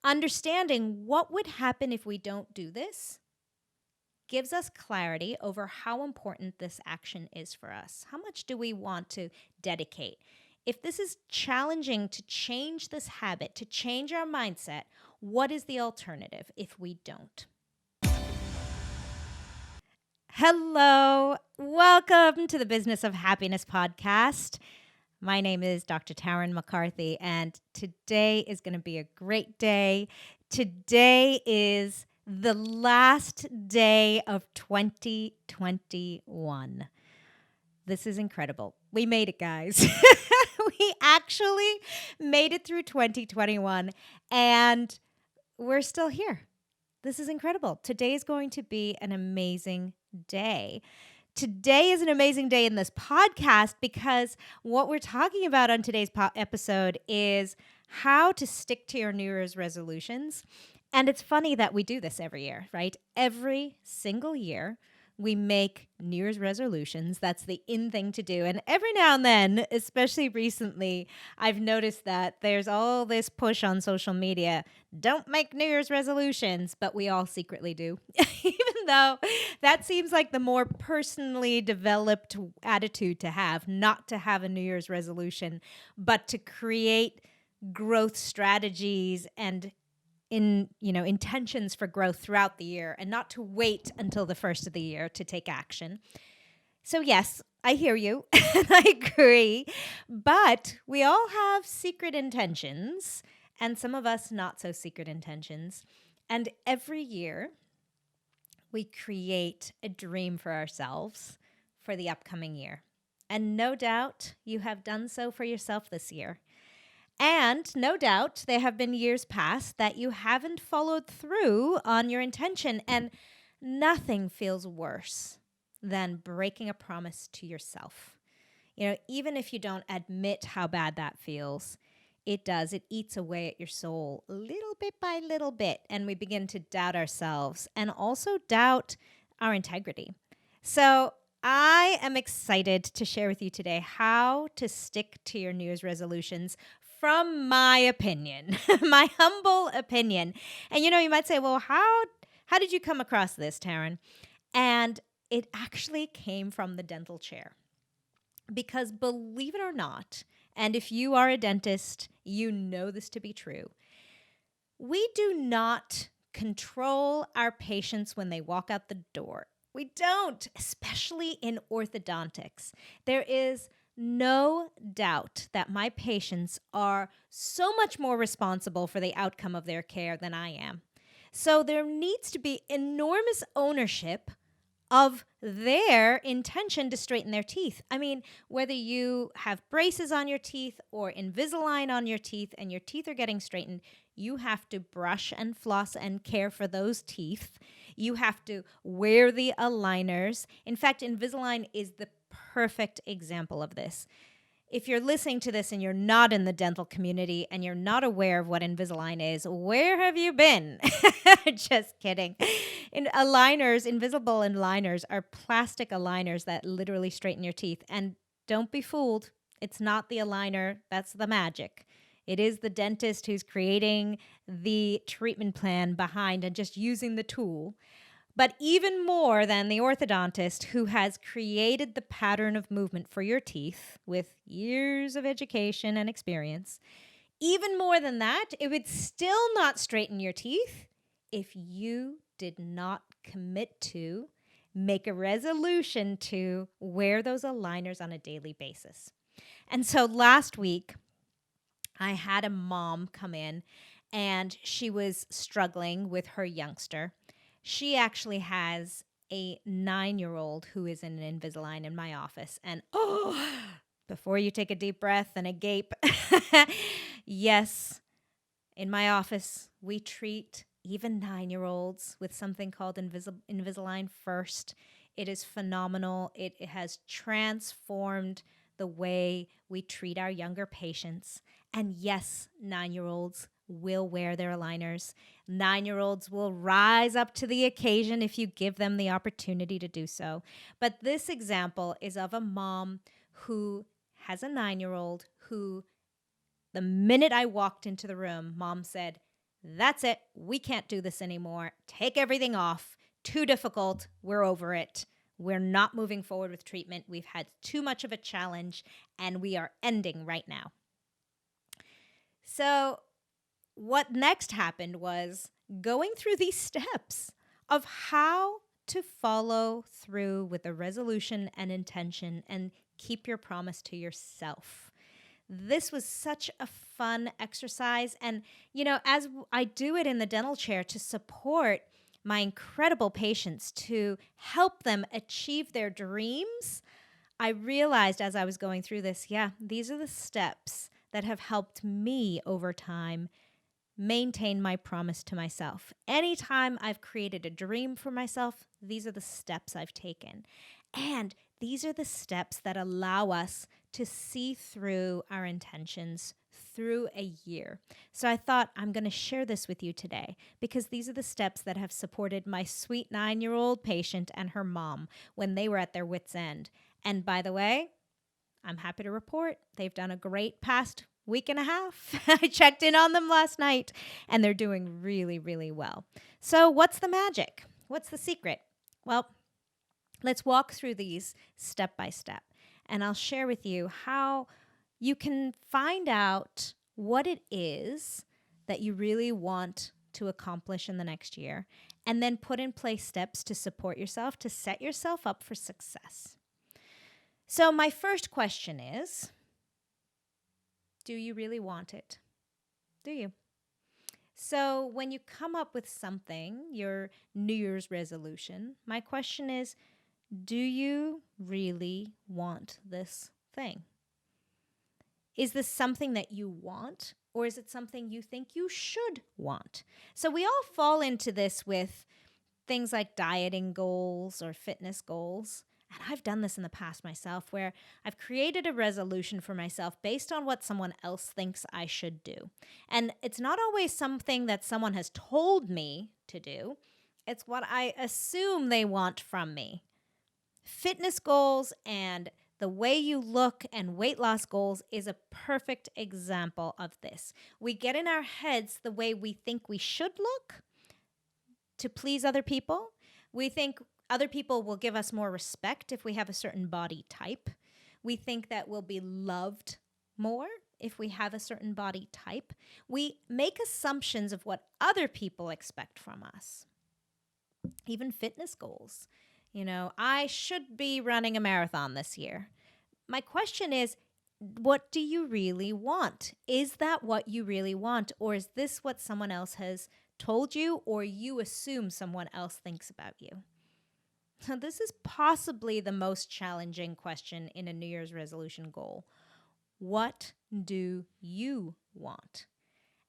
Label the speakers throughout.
Speaker 1: Understanding what would happen if we don't do this gives us clarity over how important this action is for us. How much do we want to dedicate? If this is challenging to change this habit, to change our mindset, what is the alternative if we don't? Hello, welcome to the Business of Happiness podcast. My name is Dr. Tarryn MacCarthy, and today is going to be a great day. Today is the last day of 2021. This is incredible. We made it, guys. We actually made it through 2021, and we're still here. This is incredible. Today is going to be an amazing day. Today is an amazing day in this podcast because what we're talking about on today's episode is how to stick to your New Year's resolutions. And it's funny that we do this every year, right? Every single year, we make New Year's resolutions. That's the in thing to do. And every now and then, especially recently, I've noticed that there's all this push on social media. Don't make New Year's resolutions, but we all secretly do. Even though that seems like the more personally developed attitude to have, not to have a New Year's resolution, but to create growth strategies and intentions for growth throughout the year and not to wait until the first of the year to take action. So yes, I hear you and I agree, but we all have secret intentions and some of us not so secret intentions. And every year we create a dream for ourselves for the upcoming year. And no doubt you have done so for yourself this year. And no doubt there have been years past that you haven't followed through on your intention. And nothing feels worse than breaking a promise to yourself. Even if you don't admit how bad that feels, it does. It eats away at your soul little bit by little bit. And we begin to doubt ourselves and also doubt our integrity. So I am excited to share with you today how to stick to your New Year's resolutions from my opinion, my humble opinion. And you might say, well, how did you come across this, Tarryn? And it actually came from the dental chair. Because believe it or not, and if you are a dentist, you know this to be true, we do not control our patients when they walk out the door. We don't, especially in orthodontics. There is no doubt that my patients are so much more responsible for the outcome of their care than I am. So there needs to be enormous ownership of their intention to straighten their teeth. I mean, whether you have braces on your teeth or Invisalign on your teeth and your teeth are getting straightened, you have to brush and floss and care for those teeth. You have to wear the aligners. In fact, Invisalign is the perfect example of this. If you're listening to this and you're not in the dental community and you're not aware of what Invisalign is, where have you been? Just kidding. Invisible aligners are plastic aligners that literally straighten your teeth. And don't be fooled. It's not the aligner. That's the magic. It is the dentist who's creating the treatment plan behind and just using the tool. But even more than the orthodontist who has created the pattern of movement for your teeth with years of education and experience, even more than that, it would still not straighten your teeth if you did not commit to make a resolution to wear those aligners on a daily basis. And so last week, I had a mom come in and she was struggling with her youngster. She actually has a 9-year-old who is in an Invisalign in my office. And before you take a deep breath and a gape, yes, in my office, we treat even 9-year-olds with something called Invisalign First. It is phenomenal. It has transformed the way we treat our younger patients. And yes, 9-year-olds will wear their aligners. 9-year-olds will rise up to the occasion if you give them the opportunity to do so. But this example is of a mom who has a 9-year-old who, the minute I walked into the room, mom said, That's it. We can't do this anymore. Take everything off. Too difficult. We're over it. We're not moving forward with treatment. We've had too much of a challenge, and we are ending right now. So what next happened was going through these steps of how to follow through with a resolution and intention and keep your promise to yourself. This was such a fun exercise. And, as I do it in the dental chair to support my incredible patients to help them achieve their dreams, I realized as I was going through this, these are the steps that have helped me over time maintain my promise to myself. Anytime I've created a dream for myself, these are the steps I've taken. And these are the steps that allow us to see through our intentions through a year. So I thought I'm going to share this with you today because these are the steps that have supported my sweet 9-year-old patient and her mom when they were at their wits' end. And by the way, I'm happy to report they've done a great past week and a half. I checked in on them last night and they're doing really, really well. So what's the magic? What's the secret? Well, let's walk through these step by step, and I'll share with you how you can find out what it is that you really want to accomplish in the next year, and then put in place steps to support yourself, to set yourself up for success. So my first question is, do you really want it? Do you? So when you come up with something, your New Year's resolution, my question is, do you really want this thing? Is this something that you want, or is it something you think you should want? So we all fall into this with things like dieting goals or fitness goals. And I've done this in the past myself, where I've created a resolution for myself based on what someone else thinks I should do. And it's not always something that someone has told me to do. It's what I assume they want from me. Fitness goals and the way you look and weight loss goals is a perfect example of this. We get in our heads the way we think we should look to please other people. We think other people will give us more respect if we have a certain body type. We think that we'll be loved more if we have a certain body type. We make assumptions of what other people expect from us. Even fitness goals. I should be running a marathon this year. My question is, what do you really want? Is that what you really want? Or is this what someone else has told you, or you assume someone else thinks about you? So this is possibly the most challenging question in a New Year's resolution goal. What do you want?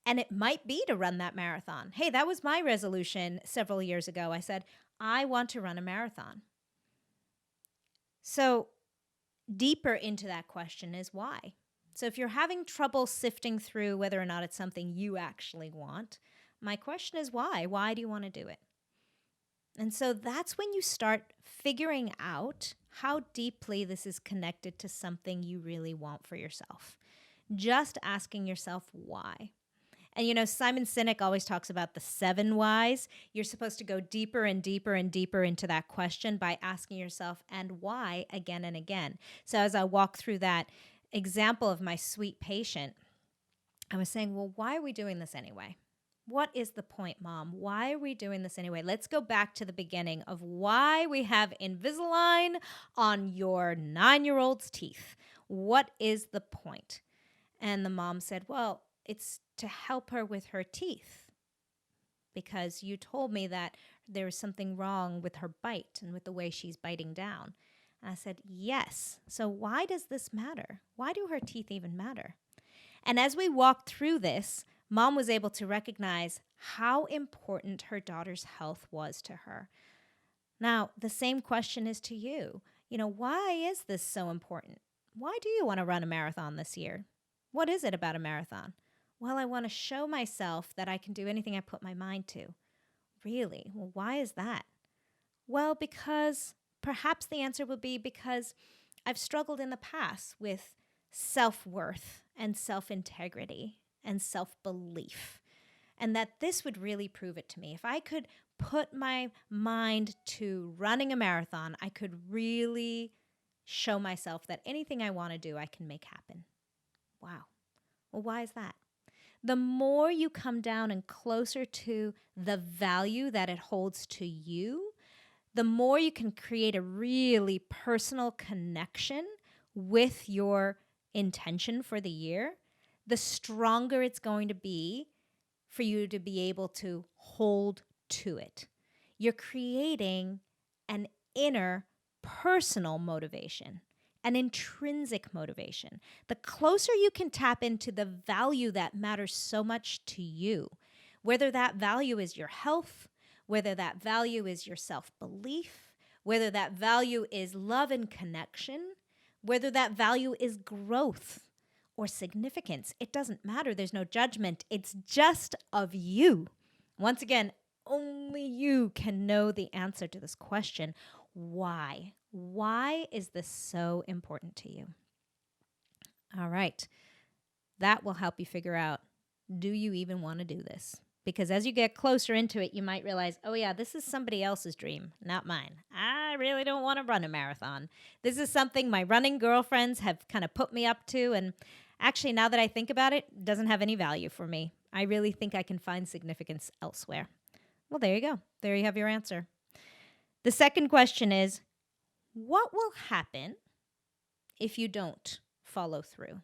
Speaker 1: And it might be to run that marathon. Hey, that was my resolution several years ago. I said, I want to run a marathon. So deeper into that question is why. So if you're having trouble sifting through whether or not it's something you actually want, my question is why? Why do you want to do it? And so that's when you start figuring out how deeply this is connected to something you really want for yourself. Just asking yourself why. And Simon Sinek always talks about the 7 whys. You're supposed to go deeper and deeper and deeper into that question by asking yourself, and why, again and again. So as I walk through that example of my sweet patient, I was saying, well, why are we doing this anyway? What is the point, Mom? Why are we doing this anyway? Let's go back to the beginning of why we have Invisalign on your 9-year-old's teeth. What is the point? And the mom said, well, it's to help her with her teeth because you told me that there was something wrong with her bite and with the way she's biting down. And I said, yes. So why does this matter? Why do her teeth even matter? And as we walked through this, Mom was able to recognize how important her daughter's health was to her. Now, the same question is to you. Why is this so important? Why do you want to run a marathon this year? What is it about a marathon? Well, I want to show myself that I can do anything I put my mind to. Really? Well, why is that? Well, because perhaps the answer would be because I've struggled in the past with self-worth and self-integrity and self-belief. and that this would really prove it to me. If I could put my mind to running a marathon, I could really show myself that anything I want to do, I can make happen. Wow. Well, why is that? The more you come down and closer to the value that it holds to you, the more you can create a really personal connection with your intention for the year, the stronger it's going to be for you to be able to hold to it. You're creating an inner personal motivation, an intrinsic motivation. The closer you can tap into the value that matters so much to you, whether that value is your health, whether that value is your self-belief, whether that value is love and connection, whether that value is growth or significance. It doesn't matter. There's no judgment. It's just of you. Once again, only you can know the answer to this question. Why? Why is this so important to you? All right. That will help you figure out, do you even want to do this? Because as you get closer into it, you might realize, oh yeah, this is somebody else's dream, not mine. I really don't want to run a marathon. This is something my running girlfriends have kind of put me up to. And actually, now that I think about it, it doesn't have any value for me. I really think I can find significance elsewhere. Well, there you go. There you have your answer. The second question is, what will happen if you don't follow through?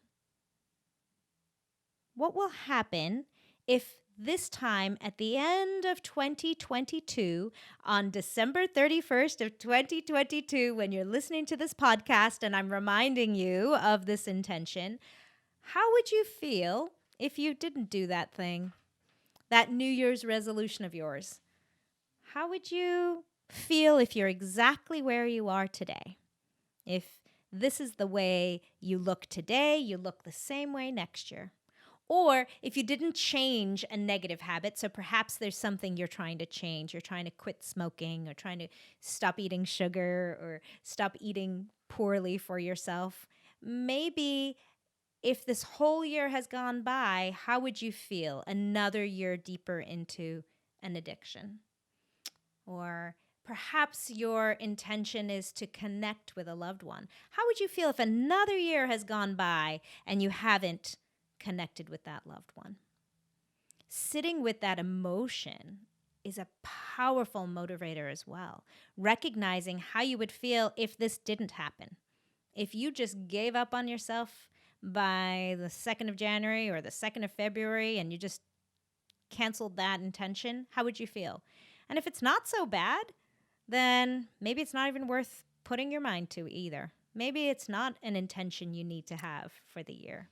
Speaker 1: What will happen if this time at the end of 2022, on December 31st of 2022, when you're listening to this podcast and I'm reminding you of this intention, how would you feel if you didn't do that thing, that New Year's resolution of yours? How would you feel if you're exactly where you are today? If this is the way you look today, you look the same way next year. Or if you didn't change a negative habit, so perhaps there's something you're trying to change. You're trying to quit smoking or trying to stop eating sugar or stop eating poorly for yourself. Maybe if this whole year has gone by, how would you feel another year deeper into an addiction? Or perhaps your intention is to connect with a loved one. How would you feel if another year has gone by and you haven't connected with that loved one? Sitting with that emotion is a powerful motivator as well. Recognizing how you would feel if this didn't happen. If you just gave up on yourself by the 2nd of January or the 2nd of February and you just canceled that intention, how would you feel? And if it's not so bad, then maybe it's not even worth putting your mind to either. Maybe it's not an intention you need to have for the year.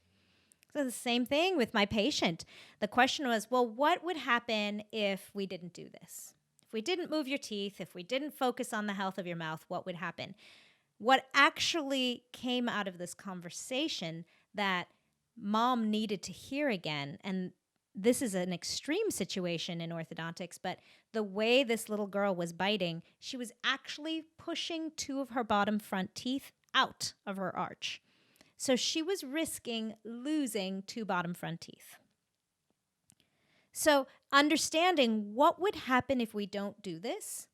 Speaker 1: So the same thing with my patient. The question was, well, what would happen if we didn't do this? If we didn't move your teeth, if we didn't focus on the health of your mouth, what would happen? What actually came out of this conversation that mom needed to hear again, and this is an extreme situation in orthodontics, but the way this little girl was biting, she was actually pushing 2 of her bottom front teeth out of her arch. So she was risking losing 2 bottom front teeth. So understanding what would happen if we don't do this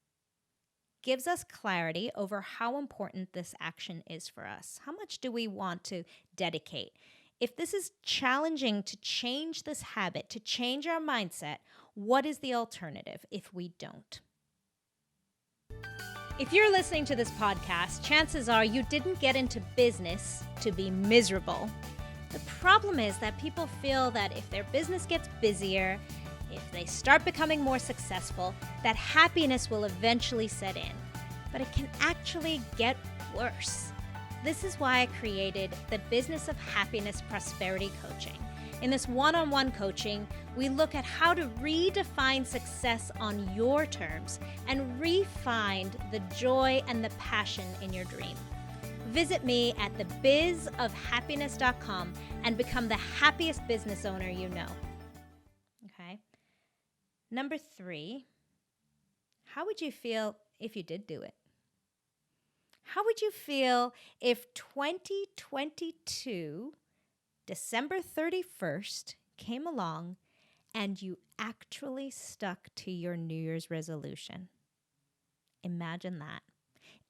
Speaker 1: gives us clarity over how important this action is for us. How much do we want to dedicate? If this is challenging to change this habit, to change our mindset, what is the alternative if we don't? If you're listening to this podcast, chances are you didn't get into business to be miserable. The problem is that people feel that if their business gets busier, if they start becoming more successful, that happiness will eventually set in. But it can actually get worse. This is why I created the Business of Happiness Prosperity Coaching. In this one-on-one coaching, we look at how to redefine success on your terms and re-find the joy and the passion in your dream. Visit me at thebizofhappiness.com and become the happiest business owner you know. Okay. Number 3, how would you feel if you did do it? How would you feel if 2022, December 31st, came along and you actually stuck to your New Year's resolution. Imagine that.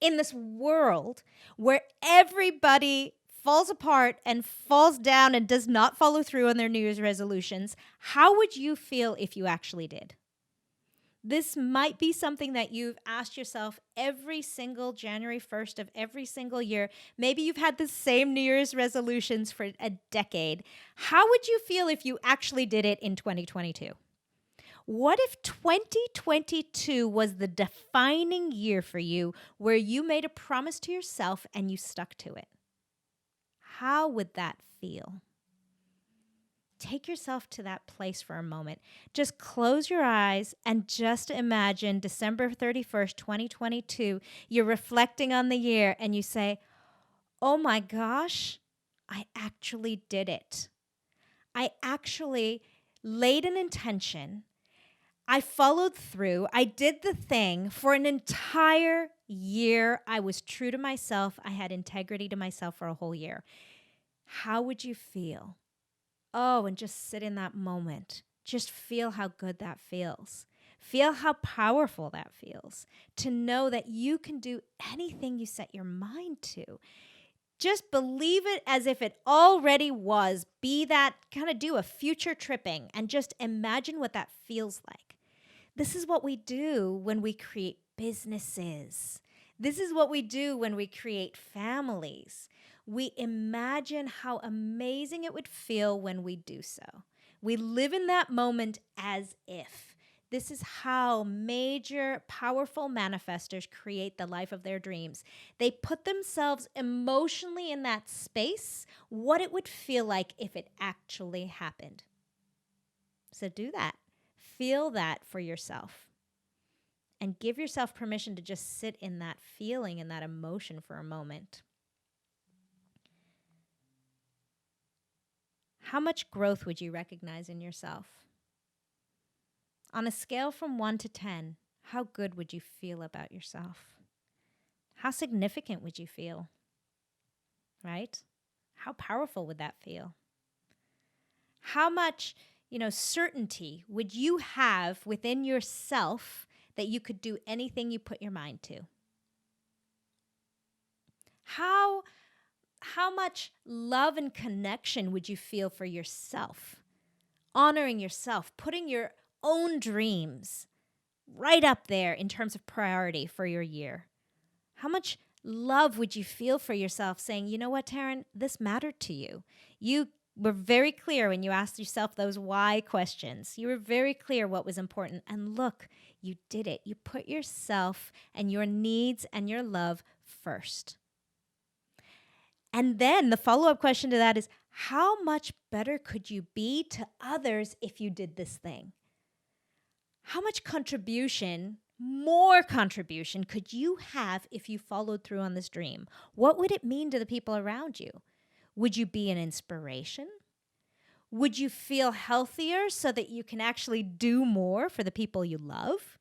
Speaker 1: In this world where everybody falls apart and falls down and does not follow through on their New Year's resolutions, how would you feel if you actually did? This might be something that you've asked yourself every single January 1st of every single year. Maybe you've had the same New Year's resolutions for a decade. How would you feel if you actually did it in 2022? What if 2022 was the defining year for you where you made a promise to yourself and you stuck to it? How would that feel? Take yourself to that place for a moment. Just close your eyes and just imagine December 31st, 2022. You're reflecting on the year and you say, oh my gosh, I actually did it. I actually laid an intention. I followed through. I did the thing for an entire year. I was true to myself. I had integrity to myself for a whole year. How would you feel? Oh, and just sit in that moment. Just feel how good that feels. Feel how powerful that feels to know that you can do anything you set your mind to. Just believe it as if it already was. Be that, kind of do a future tripping and just imagine what that feels like. This is what we do when we create businesses. This is what we do when we create families. We imagine how amazing it would feel when we do so. We live in that moment as if. This is how major, powerful manifestors create the life of their dreams. They put themselves emotionally in that space, what it would feel like if it actually happened. So do that. Feel that for yourself. And give yourself permission to just sit in that feeling and that emotion for a moment. How much growth would you recognize in yourself? On a scale from 1 to 10, how good would you feel about yourself? How significant would you feel? Right? How powerful would that feel? How much, certainty would you have within yourself that you could do anything you put your mind to? How much love and connection would you feel for yourself? Honoring yourself, putting your own dreams right up there in terms of priority for your year. How much love would you feel for yourself saying, you know what, Tarryn, this mattered to you. You were very clear when you asked yourself those why questions. You were very clear what was important. And look, you did it. You put yourself and your needs and your love first. And then the follow-up question to that is, how much better could you be to others if you did this thing? How much more contribution could you have if you followed through on this dream? What would it mean to the people around you? Would you be an inspiration? Would you feel healthier so that you can actually do more for the people you love?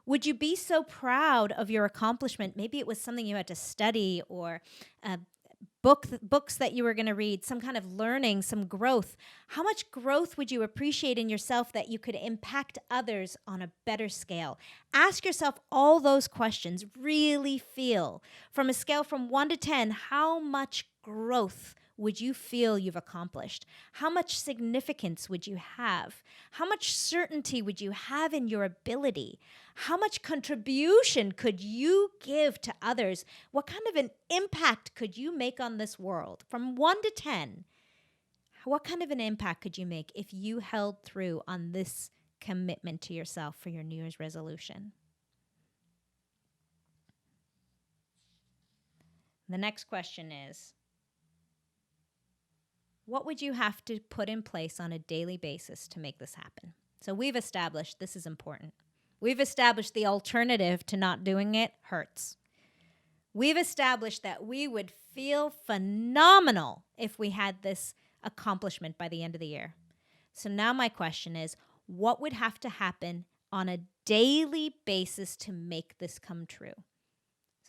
Speaker 1: Would you be so proud of your accomplishment? Maybe it was something you had to study or books that you were going to read, some kind of learning, some growth. How much growth would you appreciate in yourself that you could impact others on a better scale? Ask yourself all those questions. Really feel. From a scale from 1 to 10, how much growth would you feel you've accomplished? How much significance would you have? How much certainty would you have in your ability? How much contribution could you give to others? What kind of an impact could you make on this world? From 1 to 10, what kind of an impact could you make if you held through on this commitment to yourself for your New Year's resolution? The next question is, what would you have to put in place on a daily basis to make this happen? So we've established this is important. We've established the alternative to not doing it hurts. We've established that we would feel phenomenal if we had this accomplishment by the end of the year. So now my question is, what would have to happen on a daily basis to make this come true?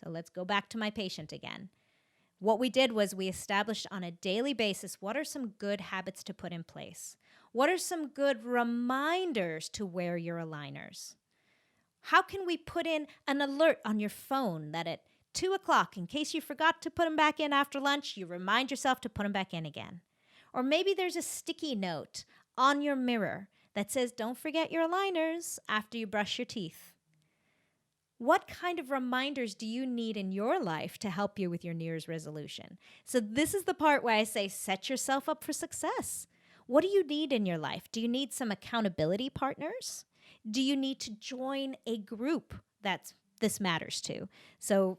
Speaker 1: So let's go back to my patient again. What we did was we established on a daily basis, what are some good habits to put in place? What are some good reminders to wear your aligners? How can we put in an alert on your phone that at 2 o'clock, in case you forgot to put them back in after lunch, you remind yourself to put them back in again? Or maybe there's a sticky note on your mirror that says, don't forget your aligners after you brush your teeth. What kind of reminders do you need in your life to help you with your New Year's resolution? So this is the part where I say, set yourself up for success. What do you need in your life? Do you need some accountability partners? Do you need to join a group that this matters to? So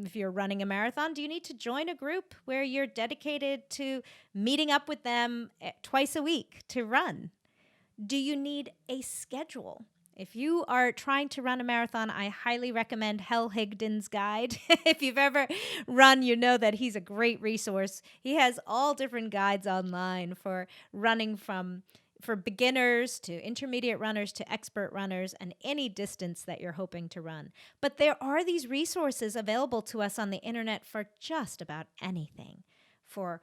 Speaker 1: if you're running a marathon, do you need to join a group where you're dedicated to meeting up with them twice a week to run? Do you need a schedule? If you are trying to run a marathon, I highly recommend Hal Higdon's guide. If you've ever run, you know that he's a great resource. He has all different guides online for running for beginners to intermediate runners to expert runners and any distance that you're hoping to run. But there are these resources available to us on the internet for just about anything, for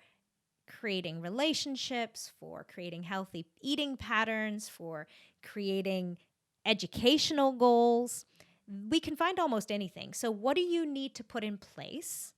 Speaker 1: creating relationships, for creating healthy eating patterns, for creating educational goals. We can find almost anything. So what do you need to put in place?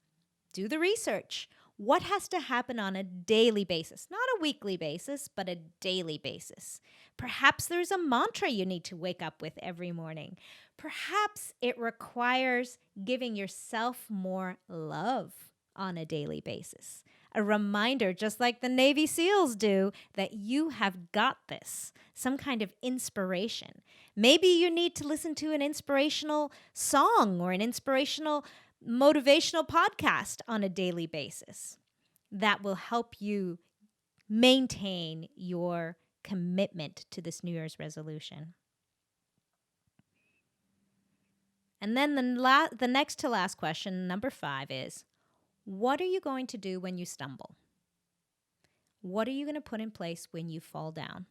Speaker 1: Do the research. What has to happen on a daily basis? Not a weekly basis, but a daily basis. Perhaps there's a mantra you need to wake up with every morning. Perhaps it requires giving yourself more love on a daily basis. A reminder, just like the Navy SEALs do, that you have got this. Some kind of inspiration. Maybe you need to listen to an inspirational song or an inspirational motivational podcast on a daily basis. That will help you maintain your commitment to this New Year's resolution. And then the next to last question, number 5, is, what are you going to do when you stumble? What are you going to put in place when you fall down?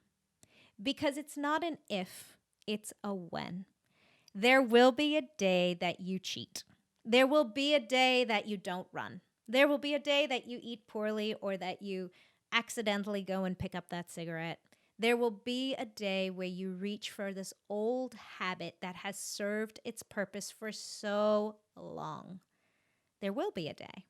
Speaker 1: Because it's not an if, it's a when. There will be a day that you cheat. There will be a day that you don't run. There will be a day that you eat poorly or that you accidentally go and pick up that cigarette. There will be a day where you reach for this old habit that has served its purpose for so long. There will be a day.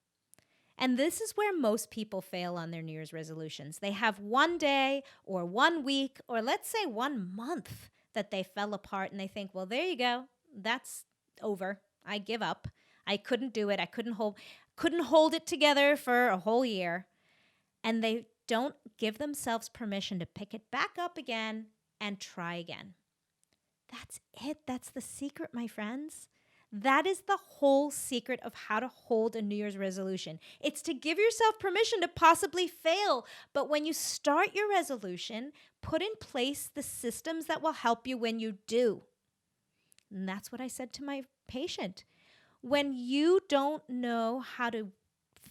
Speaker 1: And this is where most people fail on their New Year's resolutions. They have one day or 1 week or let's say 1 month that they fell apart and they think, well, there you go. That's over. I give up. I couldn't do it. I couldn't hold it together for a whole year. And they don't give themselves permission to pick it back up again and try again. That's it. That's the secret, my friends. That is the whole secret of how to hold a New Year's resolution. It's to give yourself permission to possibly fail. But when you start your resolution, put in place the systems that will help you when you do. And that's what I said to my patient. When you don't know how to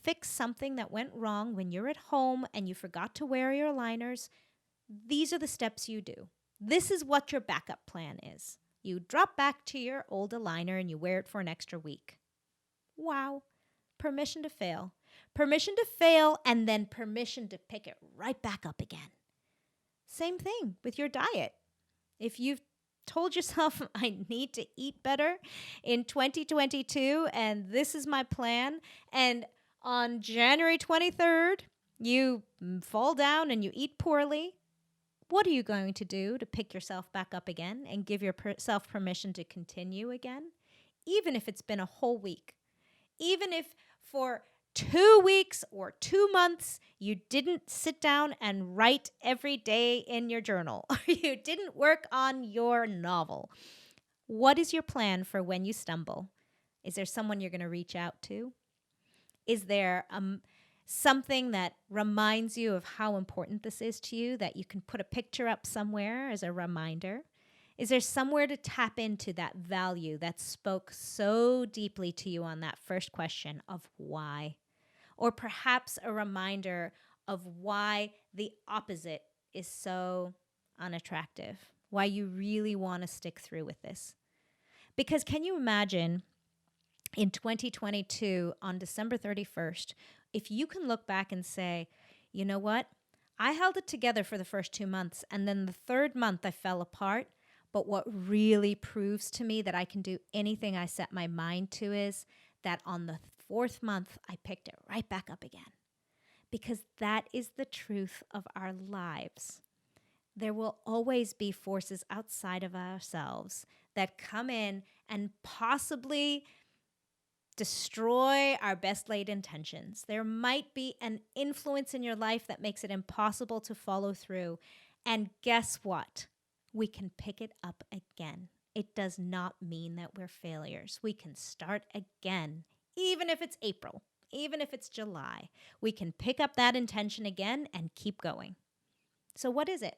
Speaker 1: fix something that went wrong when you're at home and you forgot to wear your aligners, these are the steps you do. This is what your backup plan is. You drop back to your old aligner and you wear it for an extra week. Wow. Permission to fail. Permission to fail and then permission to pick it right back up again. Same thing with your diet. If you've told yourself, I need to eat better in 2022 and this is my plan, and on January 23rd, you fall down and you eat poorly, what are you going to do to pick yourself back up again and give yourself permission to continue again? Even if it's been a whole week. Even if for 2 weeks or 2 months you didn't sit down and write every day in your journal, or you didn't work on your novel. What is your plan for when you stumble? Is there someone you're going to reach out to? Is there something that reminds you of how important this is to you, that you can put a picture up somewhere as a reminder? Is there somewhere to tap into that value that spoke so deeply to you on that first question of why? Or perhaps a reminder of why the opposite is so unattractive, why you really want to stick through with this? Because can you imagine in 2022 on December 31st, if you can look back and say, you know what? I held it together for the first 2 months, and then the third month I fell apart. But what really proves to me that I can do anything I set my mind to is that on the fourth month, I picked it right back up again. Because that is the truth of our lives. There will always be forces outside of ourselves that come in and possibly destroy our best laid intentions. There might be an influence in your life that makes it impossible to follow through. And guess what? We can pick it up again. It does not mean that we're failures. We can start again, even if it's April, even if it's July. We can pick up that intention again and keep going. So what is it?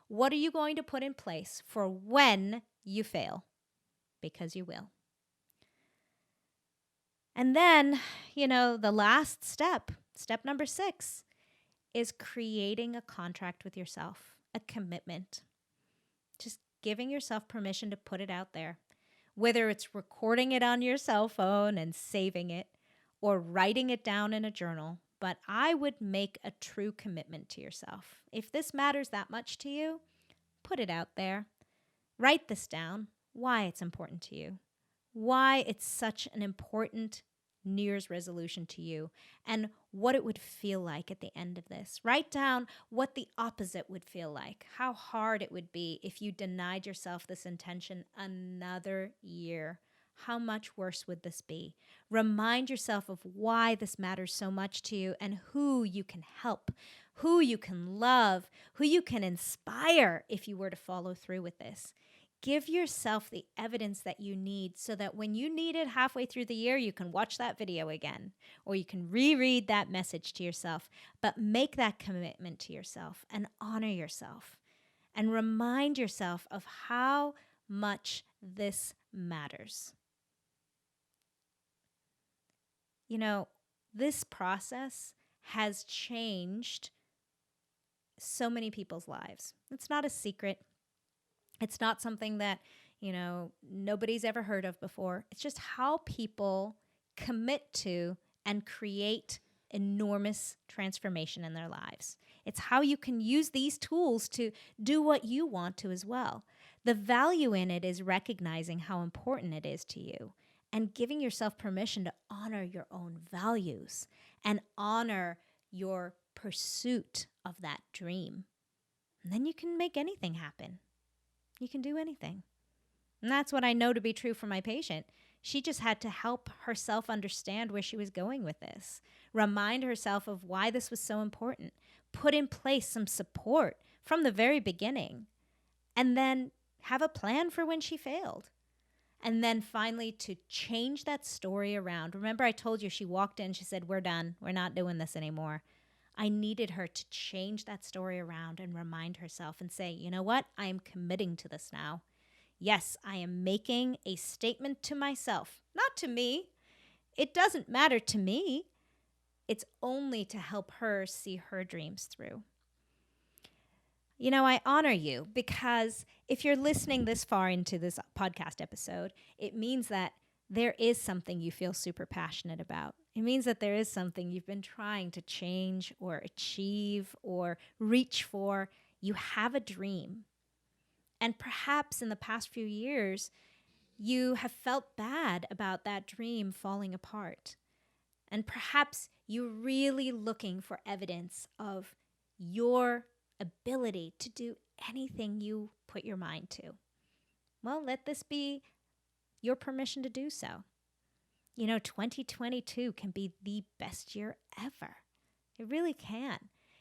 Speaker 1: What are you going to put in place for when you fail? Because you will. And then, the last step number 6, is creating a contract with yourself, a commitment. Just giving yourself permission to put it out there, whether it's recording it on your cell phone and saving it or writing it down in a journal. But I would make a true commitment to yourself. If this matters that much to you, put it out there. Write this down, why it's important to you, why it's such an important New Year's resolution to you, and what it would feel like at the end of this. Write down what the opposite would feel like, how hard it would be if you denied yourself this intention another year. How much worse would this be? Remind yourself of why this matters so much to you and who you can help, who you can love, who you can inspire if you were to follow through with this. Give yourself the evidence that you need so that when you need it halfway through the year, you can watch that video again, or you can reread that message to yourself. But make that commitment to yourself and honor yourself and remind yourself of how much this matters. This process has changed so many people's lives. It's not a secret. It's not something that, nobody's ever heard of before. It's just how people commit to and create enormous transformation in their lives. It's how you can use these tools to do what you want to as well. The value in it is recognizing how important it is to you and giving yourself permission to honor your own values and honor your pursuit of that dream. And then you can make anything happen. You can do anything. And that's what I know to be true for my patient. She just had to help herself understand where she was going with this, remind herself of why this was so important, put in place some support from the very beginning, and then have a plan for when she failed. And then finally to change that story around. Remember, I told you she walked in, she said, "We're done. We're not doing this anymore." I needed her to change that story around and remind herself and say, you know what? I am committing to this now. Yes, I am making a statement to myself, not to me. It doesn't matter to me. It's only to help her see her dreams through. I honor you because if you're listening this far into this podcast episode, it means that there is something you feel super passionate about. It means that there is something you've been trying to change or achieve or reach for. You have a dream. And perhaps in the past few years, you have felt bad about that dream falling apart. And perhaps you're really looking for evidence of your ability to do anything you put your mind to. Well, let this be your permission to do so. 2022 can be the best year ever. It really can.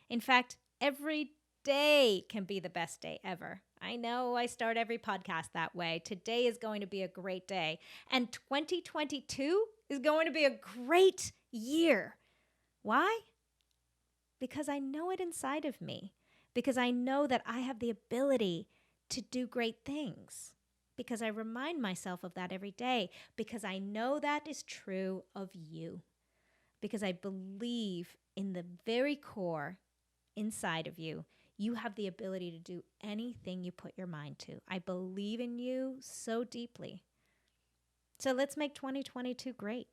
Speaker 1: In fact, every day can be the best day ever. I know I start every podcast that way. Today is going to be a great day. And 2022 is going to be a great year. Why? Because I know it inside of me. Because I know that I have the ability to do great things. Because I remind myself of that every day. Because I know that is true of you. Because I believe in the very core inside of you, you have the ability to do anything you put your mind to. I believe in you so deeply. So let's make 2022 great.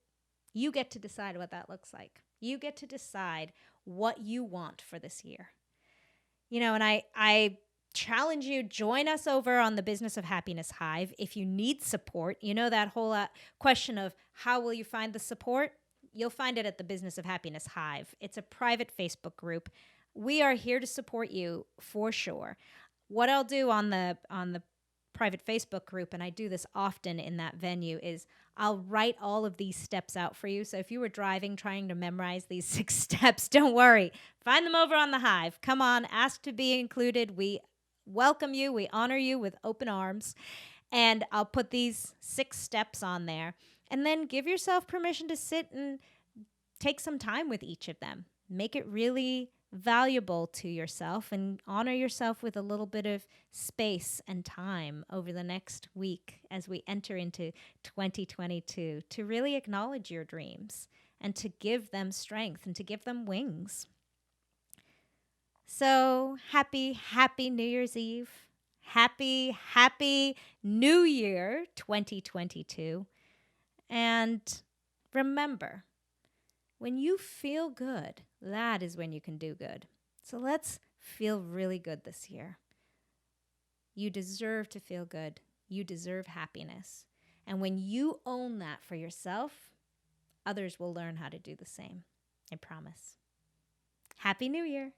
Speaker 1: You get to decide what that looks like. You get to decide what you want for this year. And I challenge you, join us over on the Business of Happiness Hive. If you need support, that whole question of how will you find the support? You'll find it at the Business of Happiness Hive. It's a private Facebook group. We are here to support you for sure. What I'll do on the private Facebook group, and I do this often in that venue, is I'll write all of these steps out for you. So if you were driving trying to memorize these 6 steps, don't worry. Find them over on the Hive. Come on, ask to be included. We welcome you. We honor you with open arms. And I'll put these 6 steps on there. And then give yourself permission to sit and take some time with each of them. Make it really valuable to yourself and honor yourself with a little bit of space and time over the next week as we enter into 2022 to really acknowledge your dreams and to give them strength and to give them wings. So happy New Year's Eve. Happy New Year 2022. And remember, when you feel good, that is when you can do good. So let's feel really good this year. You deserve to feel good. You deserve happiness. And when you own that for yourself, others will learn how to do the same. I promise. Happy New Year.